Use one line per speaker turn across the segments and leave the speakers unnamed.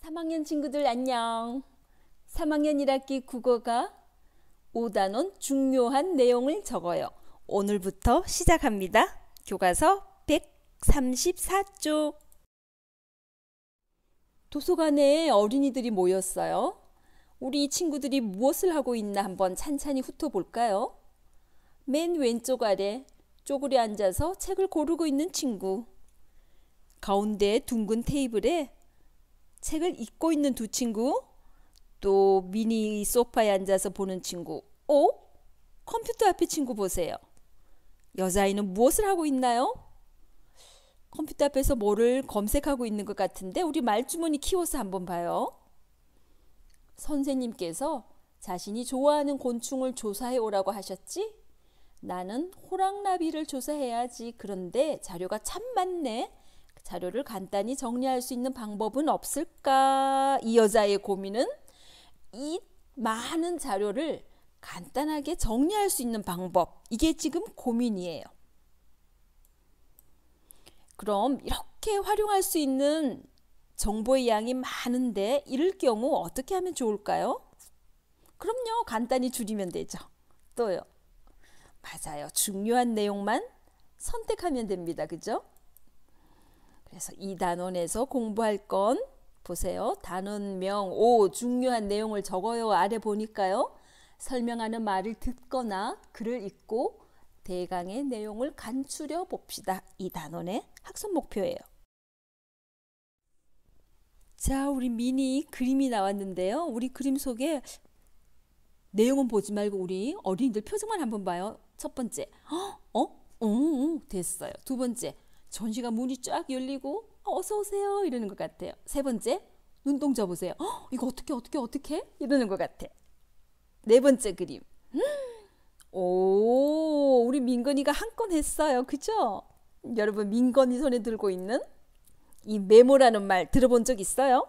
3학년 친구들 안녕. 3학년 1학기 국어가 5단원 중요한 내용을 적어요. 오늘부터 시작합니다. 교과서 134쪽. 도서관에 어린이들이 모였어요. 우리 친구들이 무엇을 하고 있나 한번 찬찬히 훑어볼까요? 맨 왼쪽 아래 쪼그려 앉아서 책을 고르고 있는 친구. 가운데 둥근 테이블에 책을 읽고 있는 두 친구. 또 미니 소파에 앉아서 보는 친구. 컴퓨터 앞에 친구 보세요. 여자아이는 무엇을 하고 있나요? 컴퓨터 앞에서 뭐를 검색하고 있는 것 같은데 우리 말주머니 키워서 한번 봐요. 선생님께서 자신이 좋아하는 곤충을 조사해 오라고 하셨지? 나는 호랑나비를 조사해야지. 그런데 자료가 참 많네. 자료를 간단히 정리할 수 있는 방법은 없을까? 이 여자의 고민은 이 많은 자료를 간단하게 정리할 수 있는 방법. 이게 지금 고민이에요. 그럼 이렇게 활용할 수 있는 정보의 양이 많은데 이럴 경우 어떻게 하면 좋을까요? 그럼요. 간단히 줄이면 되죠. 또요. 맞아요. 중요한 내용만 선택하면 됩니다. 그죠? 그래서 이 단원에서 공부할 건 보세요. 단원명 중요한 내용을 적어요. 아래 보니까요. 설명하는 말을 듣거나 글을 읽고 대강의 내용을 간추려 봅시다. 이 단원의 학습 목표예요. 자, 우리 미니 그림이 나왔는데요. 우리 그림 속에 내용은 보지 말고 우리 어린이들 표정만 한번 봐요. 첫 번째, 됐어요. 두 번째, 전시가 문이 쫙 열리고 어서 오세요 이러는 것 같아요. 세 번째, 눈동자 보세요. 이거 어떻게 이러는 것 같아. 네 번째 그림. 우리 민건이가 한 건 했어요. 그죠? 여러분 민건이 손에 들고 있는 이 메모라는 말 들어본 적 있어요?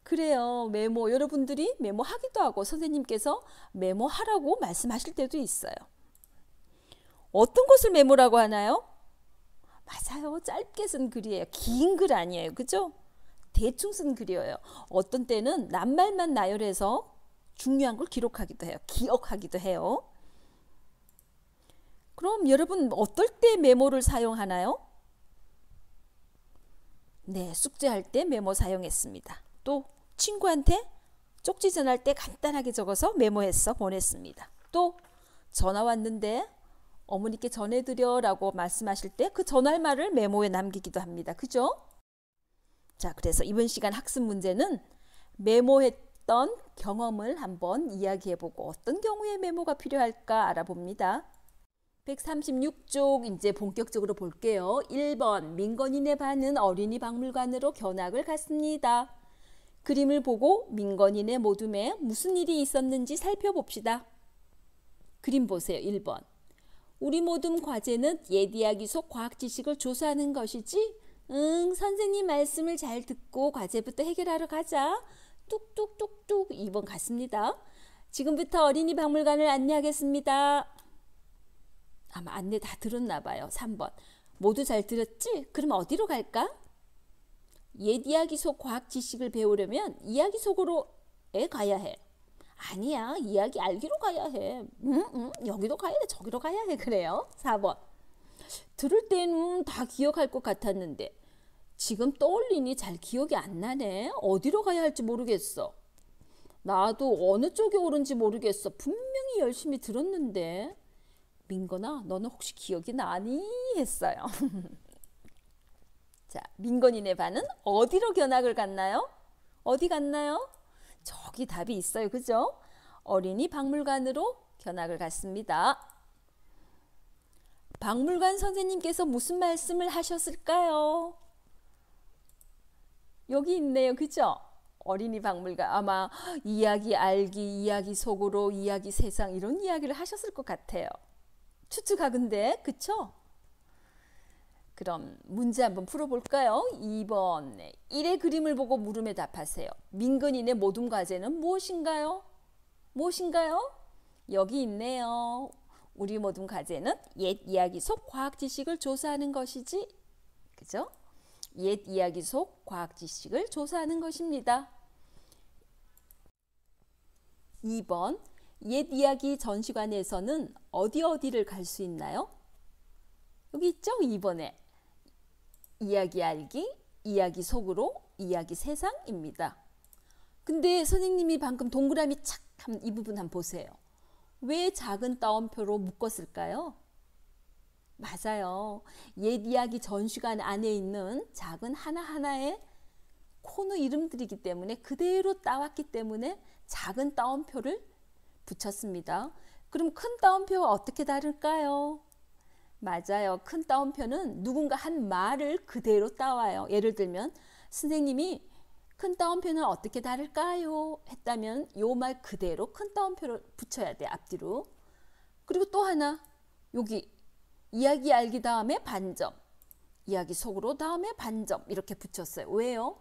그래요. 메모. 여러분들이 메모하기도 하고 선생님께서 메모하라고 말씀하실 때도 있어요. 어떤 것을 메모라고 하나요? 맞아요. 짧게 쓴 글이에요. 긴 글 아니에요. 그죠? 대충 쓴 글이에요. 어떤 때는 낱말만 나열해서 중요한 걸 기록하기도 해요. 기억하기도 해요. 그럼 여러분 어떨 때 메모를 사용하나요? 네, 숙제할 때 메모 사용했습니다. 또 친구한테 쪽지 전할 때 간단하게 적어서 메모해서 보냈습니다. 또 전화 왔는데 어머니께 전해드려 라고 말씀하실 때 그 전할 말을 메모에 남기기도 합니다. 그죠? 자, 그래서 이번 시간 학습 문제는 메모했던 경험을 한번 이야기해보고 어떤 경우에 메모가 필요할까 알아봅니다. 136쪽 이제 본격적으로 볼게요. 1번 민건이네 반은 어린이 박물관으로 견학을 갔습니다. 그림을 보고 민건이네 모둠에 무슨 일이 있었는지 살펴봅시다. 그림 보세요. 1번. 우리 모둠 과제는 옛 이야기 속 과학 지식을 조사하는 것이지? 선생님 말씀을 잘 듣고 과제부터 해결하러 가자. 뚝뚝뚝뚝. 2번 갔습니다. 지금부터 어린이 박물관을 안내하겠습니다. 아마 안내 다 들었나 봐요. 3번. 모두 잘 들었지? 그럼 어디로 갈까? 옛 이야기 속 과학 지식을 배우려면 이야기 속으로에 가야 해. 아니야. 이야기 알기로 가야 해. 여기도 가야 돼. 저기로 가야 해. 그래요. 4번. 들을 때는 다 기억할 것 같았는데 지금 떠올리니 잘 기억이 안 나네. 어디로 가야 할지 모르겠어. 나도 어느 쪽이 옳은지 모르겠어. 분명히 열심히 들었는데. 민건아, 너는 혹시 기억이 나니? 했어요. 자, 민건이네 반은 어디로 견학을 갔나요? 어디 갔나요? 저기 답이 있어요. 그죠? 어린이 박물관으로 견학을 갔습니다. 박물관 선생님께서 무슨 말씀을 하셨을까요? 여기 있네요. 그죠? 어린이 박물관. 아마 이야기 알기, 이야기 속으로, 이야기 세상 이런 이야기를 하셨을 것 같아요. 추측하건대. 그쵸? 그럼 문제 한번 풀어볼까요? 2번. 1의 그림을 보고 물음에 답하세요. 민건이네 모둠 과제는 무엇인가요? 무엇인가요? 여기 있네요. 우리 모둠 과제는 옛 이야기 속 과학 지식을 조사하는 것이지. 그죠? 옛 이야기 속 과학 지식을 조사하는 것입니다. 2번, 옛 이야기 전시관에서는 어디를 갈 수 있나요? 여기 있죠? 2번에 이야기 알기, 이야기 속으로, 이야기 세상입니다. 근데 선생님이 방금 동그라미 착 한 이 부분 한번 보세요. 왜 작은 따옴표로 묶었을까요? 맞아요. 옛 이야기 전시관 안에 있는 작은 하나하나의 코너 이름들이기 때문에 그대로 따왔기 때문에 작은 따옴표를 붙였습니다. 그럼 큰 따옴표가 어떻게 다를까요? 맞아요. 큰 따옴표는 누군가 한 말을 그대로 따와요. 예를 들면 선생님이 큰 따옴표는 어떻게 다를까요? 했다면 요 말 그대로 큰 따옴표를 붙여야 돼, 앞뒤로. 그리고 또 하나, 여기 이야기 알기 다음에 반점, 이야기 속으로 다음에 반점 이렇게 붙였어요. 왜요?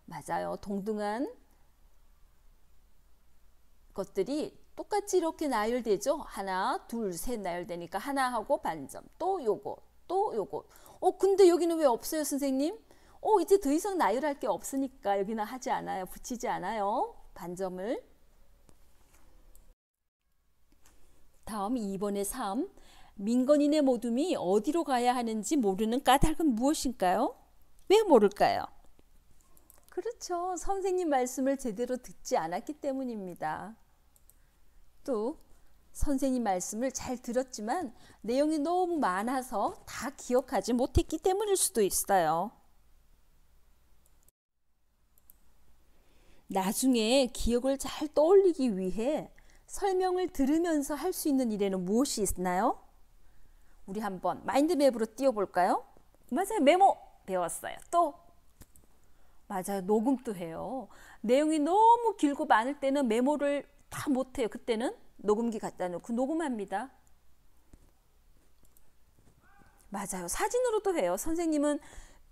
맞아요. 동등한 것들이 똑같이 이렇게 나열되죠. 하나, 둘, 셋 나열되니까 하나하고 반점, 또 요거, 또 요거. 근데 여기는 왜 없어요, 선생님? 이제 더 이상 나열할 게 없으니까 여기는 하지 않아요. 붙이지 않아요. 반점을. 다음 2번의 3. 민건인의 모둠이 어디로 가야 하는지 모르는 까닭은 무엇인가요? 왜 모를까요? 그렇죠. 선생님 말씀을 제대로 듣지 않았기 때문입니다. 또 선생님 말씀을 잘 들었지만 내용이 너무 많아서 다 기억하지 못했기 때문일 수도 있어요. 나중에 기억을 잘 떠올리기 위해 설명을 들으면서 할 수 있는 일에는 무엇이 있나요? 우리 한번 마인드맵으로 띄워볼까요? 맞아요. 메모 배웠어요. 또 맞아요. 녹음도 해요. 내용이 너무 길고 많을 때는 메모를 다 못해요. 그때는 녹음기 갖다 놓고 녹음합니다. 맞아요. 사진으로도 해요. 선생님은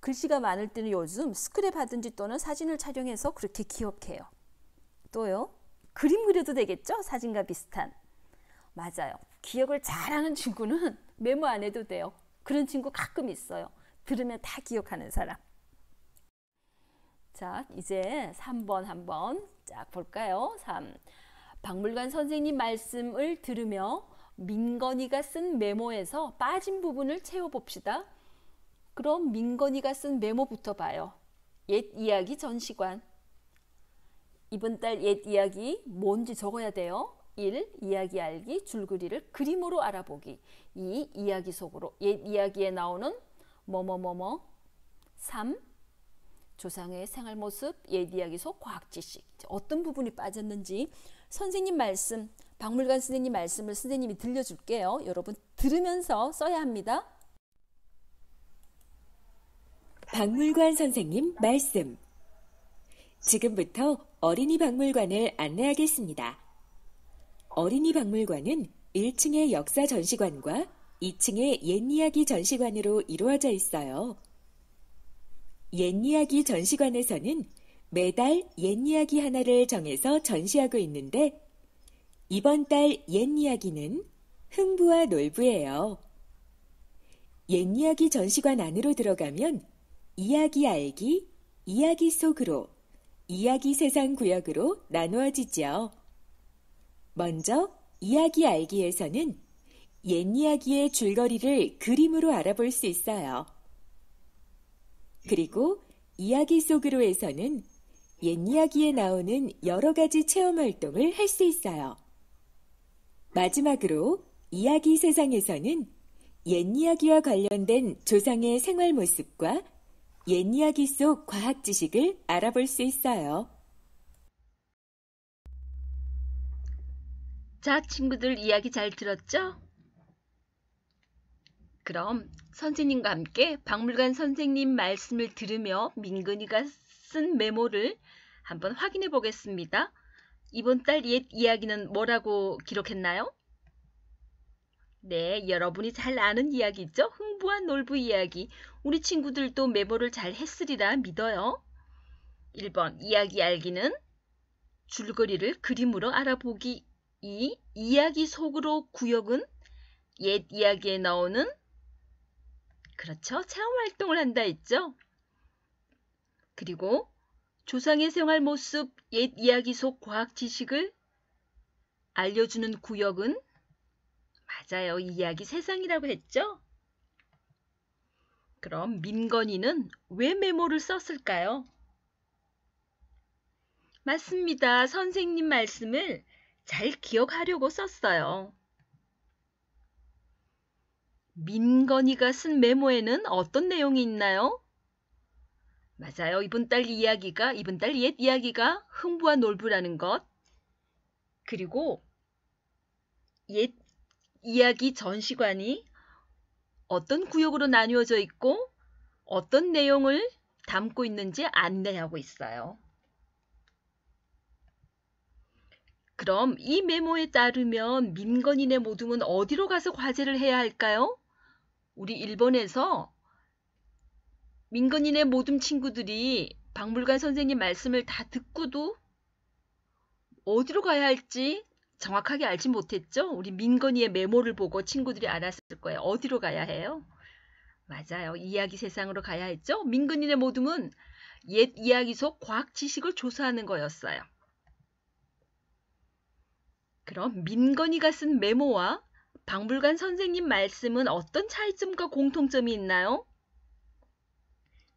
글씨가 많을 때는 요즘 스크랩 하든지 또는 사진을 촬영해서 그렇게 기억해요. 또요. 그림 그려도 되겠죠? 사진과 비슷한. 맞아요. 기억을 잘하는 친구는 메모 안 해도 돼요. 그런 친구 가끔 있어요. 들으면 다 기억하는 사람. 자, 이제 3번 한번 쫙 볼까요? 3. 박물관 선생님 말씀을 들으며 민건이가 쓴 메모에서 빠진 부분을 채워봅시다. 그럼 민건이가 쓴 메모부터 봐요. 옛 이야기 전시관. 이번 달 옛 이야기 뭔지 적어야 돼요. 1. 이야기 알기, 줄거리를 그림으로 알아보기. 2. 이야기 속으로 옛 이야기에 나오는 뭐뭐뭐뭐. 3. 조상의 생활 모습, 옛 이야기 속 과학 지식. 어떤 부분이 빠졌는지 선생님 말씀, 박물관 선생님 말씀을 선생님이 들려줄게요. 여러분 들으면서 써야 합니다.
박물관 선생님 말씀. 지금부터 어린이 박물관을 안내하겠습니다. 어린이 박물관은 1층의 역사 전시관과 2층의 옛 이야기 전시관으로 이루어져 있어요. 옛 이야기 전시관에서는 매달 옛 이야기 하나를 정해서 전시하고 있는데 이번 달 옛 이야기는 흥부와 놀부예요. 옛 이야기 전시관 안으로 들어가면 이야기 알기, 이야기 속으로, 이야기 세상 구역으로 나누어지죠. 먼저 이야기 알기에서는 옛 이야기의 줄거리를 그림으로 알아볼 수 있어요. 그리고 이야기 속으로에서는 옛 이야기에 나오는 여러 가지 체험 활동을 할 수 있어요. 마지막으로 이야기 세상에서는 옛 이야기와 관련된 조상의 생활 모습과 옛 이야기 속 과학 지식을 알아볼 수 있어요.
자, 친구들 이야기 잘 들었죠? 그럼 선생님과 함께 박물관 선생님 말씀을 들으며 민근이가 쓴 메모를 한번 확인해 보겠습니다. 이번 달 옛 이야기는 뭐라고 기록했나요? 네, 여러분이 잘 아는 이야기죠? 흥부와 놀부 이야기. 우리 친구들도 메모를 잘 했으리라 믿어요. 1번 이야기 알기는 줄거리를 그림으로 알아보기. 2. 이야기 속으로 구역은 옛 이야기에 나오는 그렇죠. 체험 활동을 한다 했죠. 그리고 조상의 생활 모습, 옛 이야기 속 과학 지식을 알려주는 구역은 맞아요. 이야기 세상이라고 했죠? 그럼 민건이는 왜 메모를 썼을까요? 맞습니다. 선생님 말씀을 잘 기억하려고 썼어요. 민건이가 쓴 메모에는 어떤 내용이 있나요? 맞아요. 이번 달 옛 이야기가 흥부와 놀부라는 것. 그리고 옛 이야기 전시관이 어떤 구역으로 나누어져 있고 어떤 내용을 담고 있는지 안내하고 있어요. 그럼 이 메모에 따르면 민건이네 모둠은 어디로 가서 과제를 해야 할까요? 우리 1번에서 민건이네 모둠 친구들이 박물관 선생님 말씀을 다 듣고도 어디로 가야 할지 정확하게 알지 못했죠? 우리 민건이의 메모를 보고 친구들이 알았을 거예요. 어디로 가야 해요? 맞아요. 이야기 세상으로 가야 했죠? 민건이네 모둠은 옛 이야기 속 과학 지식을 조사하는 거였어요. 그럼 민건이가 쓴 메모와 박물관 선생님 말씀은 어떤 차이점과 공통점이 있나요?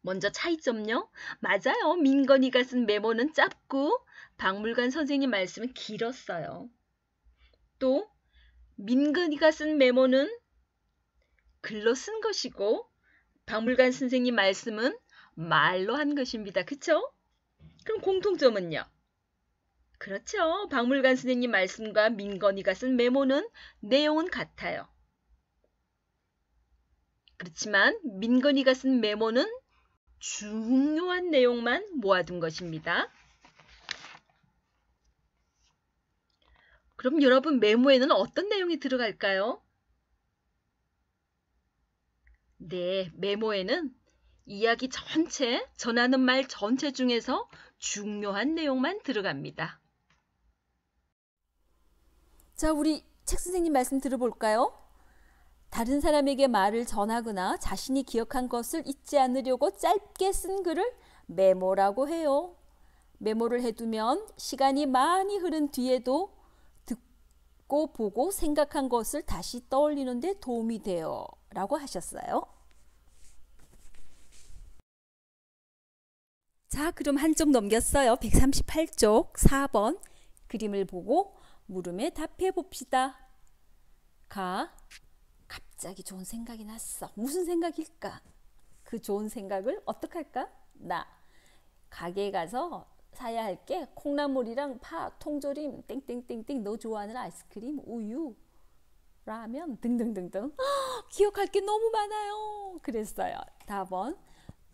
먼저 차이점요? 맞아요. 민건이가 쓴 메모는 짧고 박물관 선생님 말씀은 길었어요. 또 민건이가 쓴 메모는 글로 쓴 것이고 박물관 선생님 말씀은 말로 한 것입니다. 그쵸? 그럼 공통점은요? 그렇죠. 박물관 선생님 말씀과 민건이가 쓴 메모는 내용은 같아요. 그렇지만 민건이가 쓴 메모는 중요한 내용만 모아둔 것입니다. 그럼 여러분 메모에는 어떤 내용이 들어갈까요? 네, 메모에는 이야기 전체, 전하는 말 전체 중에서 중요한 내용만 들어갑니다. 자, 우리 책 선생님 말씀 들어볼까요? 다른 사람에게 말을 전하거나 자신이 기억한 것을 잊지 않으려고 짧게 쓴 글을 메모라고 해요. 메모를 해두면 시간이 많이 흐른 뒤에도 듣고 보고 생각한 것을 다시 떠올리는 데 도움이 돼요. 라고 하셨어요. 자, 그럼 한쪽 넘겼어요. 138쪽 4번 그림을 보고 물음에 답해 봅시다. 갑자기 좋은 생각이 났어. 무슨 생각일까? 그 좋은 생각을 어떻게 할까? 가게에 가서 사야 할 게 콩나물이랑 파, 통조림, 땡땡땡땡, 너 좋아하는 아이스크림, 우유, 라면 등등등등. 기억할 게 너무 많아요. 그랬어요. 답은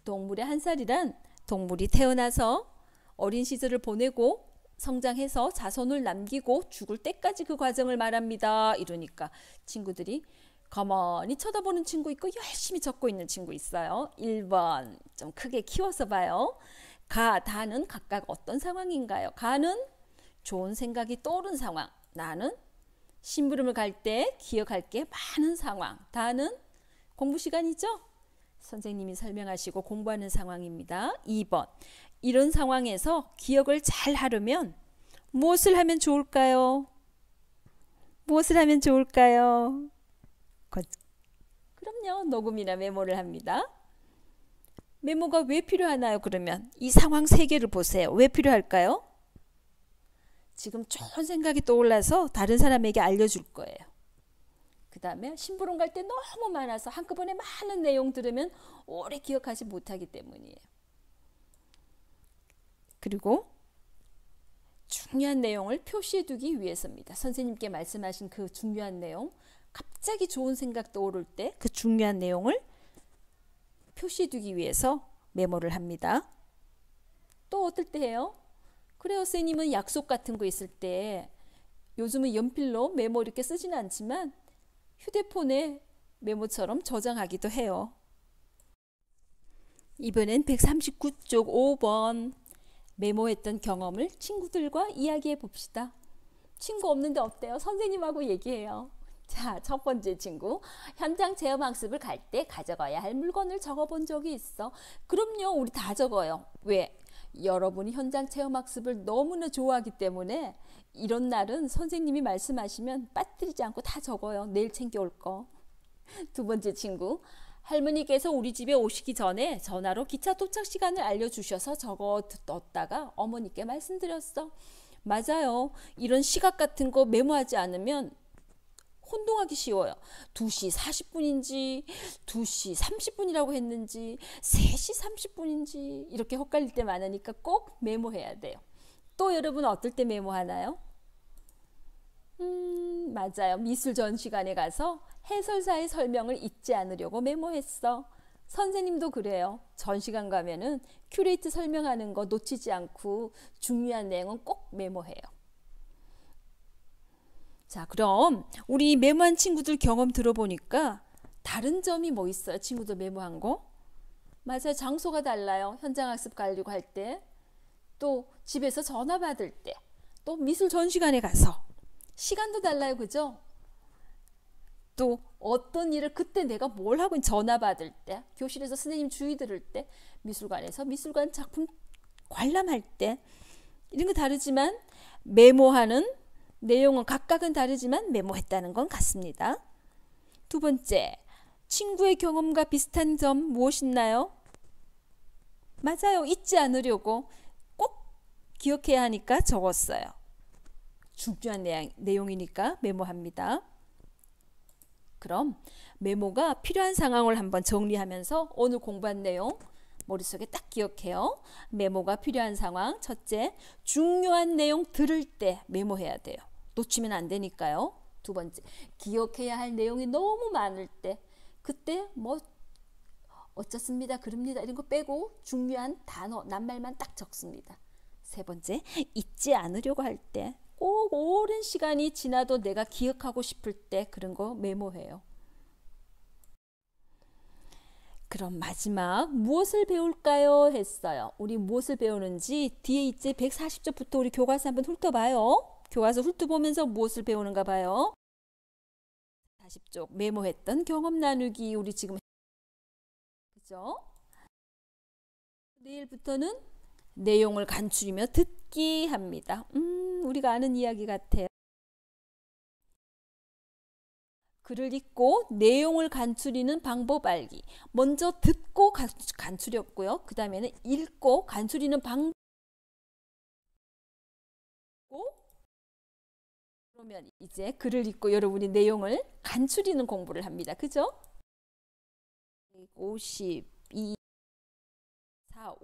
동물의 한 살이란 동물이 태어나서 어린 시절을 보내고 성장해서 자손을 남기고 죽을 때까지 그 과정을 말합니다. 이러니까 친구들이 가만히 쳐다보는 친구 있고 열심히 적고 있는 친구 있어요. 1번 좀 크게 키워서 봐요. 다는 각각 어떤 상황인가요? 가는 좋은 생각이 떠오른 상황. 나는 심부름을 갈 때 기억할 게 많은 상황. 다는 공부 시간이죠? 선생님이 설명하시고 공부하는 상황입니다. 2번 이런 상황에서 기억을 잘 하려면 무엇을 하면 좋을까요? 무엇을 하면 좋을까요? 그럼요. 녹음이나 메모를 합니다. 메모가 왜 필요하나요? 그러면 이 상황 세 개를 보세요. 왜 필요할까요? 지금 좋은 생각이 떠올라서 다른 사람에게 알려줄 거예요. 그 다음에 심부름 갈 때 너무 많아서 한꺼번에 많은 내용 들으면 오래 기억하지 못하기 때문이에요. 그리고 중요한 내용을 표시해 두기 위해서입니다. 선생님께 말씀하신 그 중요한 내용, 갑자기 좋은 생각 떠오를 때 그 중요한 내용을 표시해 두기 위해서 메모를 합니다. 또 어떨 때 해요? 그래요, 선생님은 약속 같은 거 있을 때 요즘은 연필로 메모 이렇게 쓰지는 않지만 휴대폰에 메모처럼 저장하기도 해요. 이번엔 139쪽 5번 메모했던 경험을 친구들과 이야기해 봅시다. 친구 없는데 어때요? 선생님하고 얘기해요. 자, 첫 번째 친구. 현장 체험학습을 갈 때 가져가야 할 물건을 적어본 적이 있어. 그럼요, 우리 다 적어요. 왜? 여러분이 현장 체험학습을 너무나 좋아하기 때문에 이런 날은 선생님이 말씀하시면 빠뜨리지 않고 다 적어요. 내일 챙겨올 거. 두 번째 친구. 할머니께서 우리 집에 오시기 전에 전화로 기차 도착 시간을 알려주셔서 적어 뒀다가 어머니께 말씀드렸어. 맞아요. 이런 시각 같은 거 메모하지 않으면 혼동하기 쉬워요. 2시 40분인지 2시 30분이라고 했는지 3시 30분인지 이렇게 헷갈릴 때 많으니까 꼭 메모해야 돼요. 또 여러분 어떨 때 메모하나요? 맞아요. 미술 전시관에 가서 해설사의 설명을 잊지 않으려고 메모했어. 선생님도 그래요. 전시관 가면은 큐레이트 설명하는 거 놓치지 않고 중요한 내용은 꼭 메모해요. 자, 그럼 우리 메모한 친구들 경험 들어보니까 다른 점이 뭐 있어요? 친구들 메모한 거? 맞아요. 장소가 달라요. 현장학습 가려고 할 때, 또 집에서 전화 받을 때, 또 미술 전시관에 가서 시간도 달라요. 그죠? 또 어떤 일을 그때 내가 뭘 하고 전화 받을 때, 교실에서 선생님 주의 들을 때, 미술관에서 미술관 작품 관람할 때 이런 거 다르지만 메모하는 내용은 각각은 다르지만 메모했다는 건 같습니다. 두 번째, 친구의 경험과 비슷한 점 무엇있나요? 맞아요. 잊지 않으려고 꼭 기억해야 하니까 적었어요. 중요한 내용이니까 메모합니다. 그럼 메모가 필요한 상황을 한번 정리하면서 오늘 공부한 내용 머릿속에 딱 기억해요. 메모가 필요한 상황. 첫째, 중요한 내용 들을 때 메모해야 돼요. 놓치면 안 되니까요. 두 번째, 기억해야 할 내용이 너무 많을 때 그때 뭐 어쩌습니다, 그럽니다 이런 거 빼고 중요한 단어, 낱말만 딱 적습니다. 세 번째, 잊지 않으려고 할 때 꼭 오랜 시간이 지나도 내가 기억하고 싶을 때 그런 거 메모해요. 그럼 마지막 무엇을 배울까요? 했어요. 우리 무엇을 배우는지 뒤에 있지 140쪽부터 우리 교과서 한번 훑어봐요. 교과서 훑어보면서 무엇을 배우는가 봐요. 40쪽 메모했던 경험 나누기 우리 지금 그죠? 내일부터는 내용을 간추리며 듣기 합니다. 우리가 아는 이야기 같아요. 글을 읽고 내용을 간추리는 방법 알기. 먼저 듣고 간추렸고요. 그 다음에는 읽고 간추리는 방법. 그러면 이제 글을 읽고 여러분이 내용을 간추리는 공부를 합니다. 그죠? 52, 4,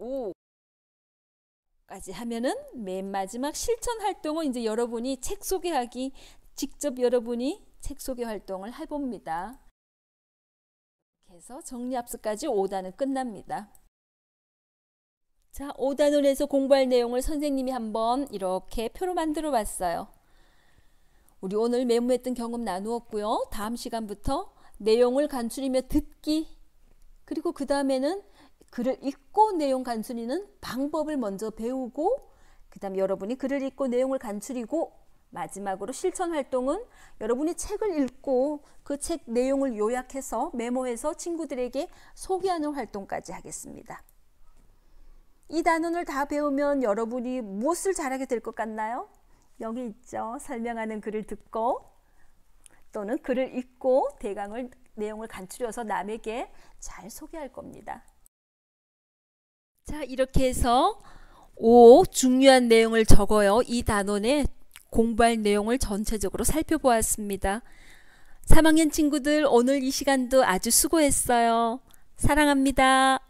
5까지 하면은 맨 마지막 실천 활동은 이제 여러분이 책 소개하기 직접 여러분이 책 소개 활동을 해봅니다. 이렇게 해서 정리합습까지 5단은 끝납니다. 자, 5단을 해서 공부할 내용을 선생님이 한번 이렇게 표로 만들어 봤어요. 우리 오늘 메모했던 경험 나누었고요. 다음 시간부터 내용을 간추리며 듣기 그리고 그 다음에는 글을 읽고 내용 간추리는 방법을 먼저 배우고 그 다음 여러분이 글을 읽고 내용을 간추리고 마지막으로 실천 활동은 여러분이 책을 읽고 그 책 내용을 요약해서 메모해서 친구들에게 소개하는 활동까지 하겠습니다. 이 단원을 다 배우면 여러분이 무엇을 잘하게 될 것 같나요? 여기 있죠. 설명하는 글을 듣고 또는 글을 읽고 내용을 간추려서 남에게 잘 소개할 겁니다. 자, 이렇게 해서 5 중요한 내용을 적어요. 이 단원에 공부할 내용을 전체적으로 살펴보았습니다. 3학년 친구들 오늘 이 시간도 아주 수고했어요. 사랑합니다.